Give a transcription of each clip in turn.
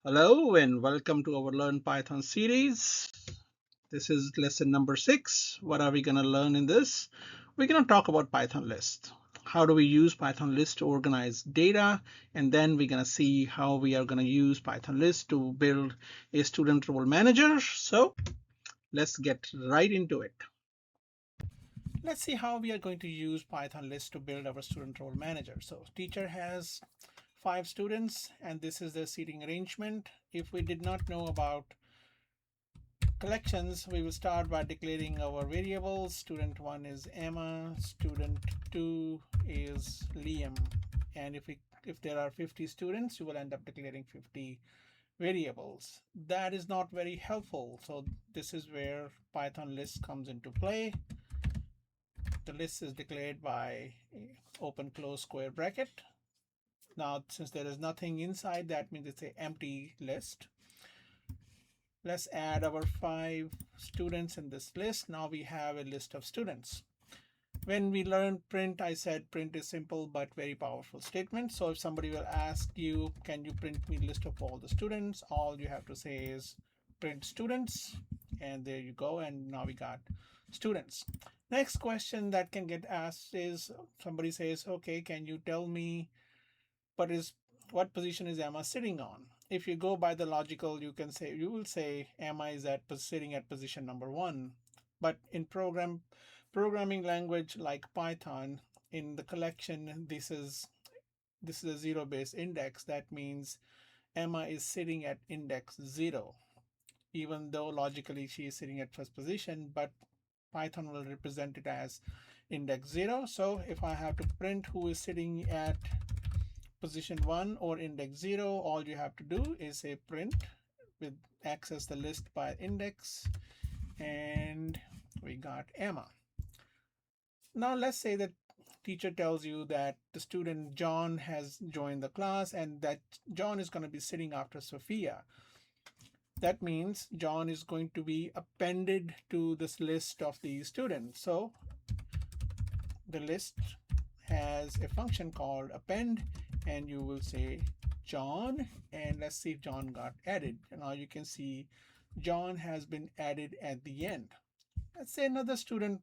Hello and welcome to our Learn Python series. This is lesson number 6. What are we going to learn in this? We're going to talk about Python list. How do we use Python list to organize data? And then we're going to see how we are going to use Python list to build a student role manager. So let's get right into it. Let's see how we are going to use Python list to build our student role manager. So teacher has 5 students and this is the seating arrangement. If we did not know about collections, we will start by declaring our variables. Student 1 is Emma, student 2 is Liam, and if there are 50 students, you will end up declaring 50 variables. That is not very helpful, so this is where Python list comes into play. The list is declared by open close square bracket. Now since there is nothing inside, that means it's an empty list. Let's add our 5 students in this list. Now we have a list of students. When we learned print, I said print is simple but very powerful statement. So if somebody will ask you, can you print me a list of all the students? All you have to say is print students, and there you go. And now we got students. Next question that can get asked is somebody says, okay, can you tell me what position is Emma sitting on? If you go by the logical, you will say Emma is sitting at position number 1. But in programming language like Python, in the collection, this is a zero-based index. That means Emma is sitting at index 0, even though logically she is sitting at first position, but Python will represent it as index 0. So if I have to print who is sitting at position 1 or index 0, all you have to do is say print with access the list by index, and we got Emma. Now let's say that teacher tells you that the student John has joined the class and that John is going to be sitting after Sophia. That means John is going to be appended to this list of these students. So the list has a function called append, and you will say John, and let's see if John got added. And now you can see John has been added at the end. Let's say another student,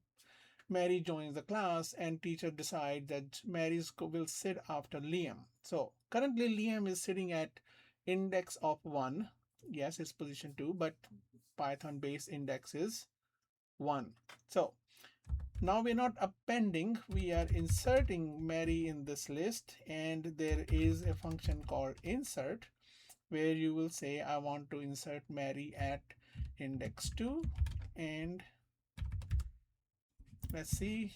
Mary, joins the class and teacher decides that Mary will sit after Liam. So currently Liam is sitting at index of 1. Yes, it's position 2, but Python base index is 1. So now we're not appending, we are inserting Mary in this list, and there is a function called insert where you will say I want to insert Mary at index 2, and let's see.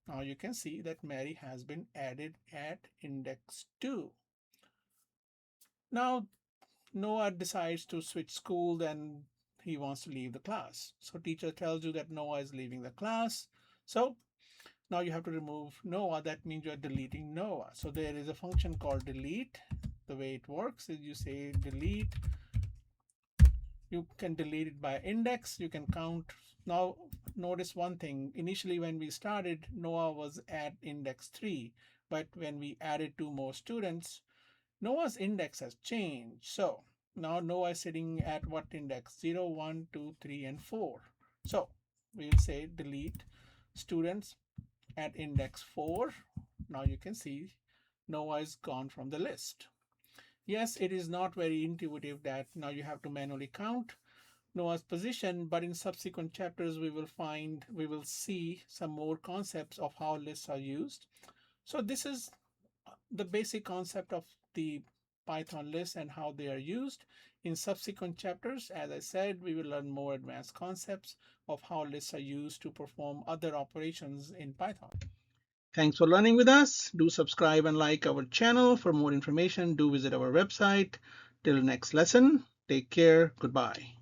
Now you can see that Mary has been added at index 2. Now Noah decides to switch school, then he wants to leave the class. So teacher tells you that Noah is leaving the class. So now you have to remove Noah. That means you're deleting Noah. So there is a function called delete. The way it works is you say delete. You can delete it by index. You can count. Now notice one thing. Initially when we started, Noah was at index 3. But when we added 2 more students, Noah's index has changed. So now Noah is sitting at what index? 0, 1, 2, 3, and 4. So we'll say delete students at index 4. Now you can see Noah is gone from the list. Yes, it is not very intuitive that now you have to manually count Noah's position, but in subsequent chapters we will see some more concepts of how lists are used. So this is the basic concept of the Python lists and how they are used. In subsequent chapters, as I said, we will learn more advanced concepts of how lists are used to perform other operations in Python. Thanks for learning with us. Do subscribe and like our channel. For more information, do visit our website. Till next lesson, take care. Goodbye.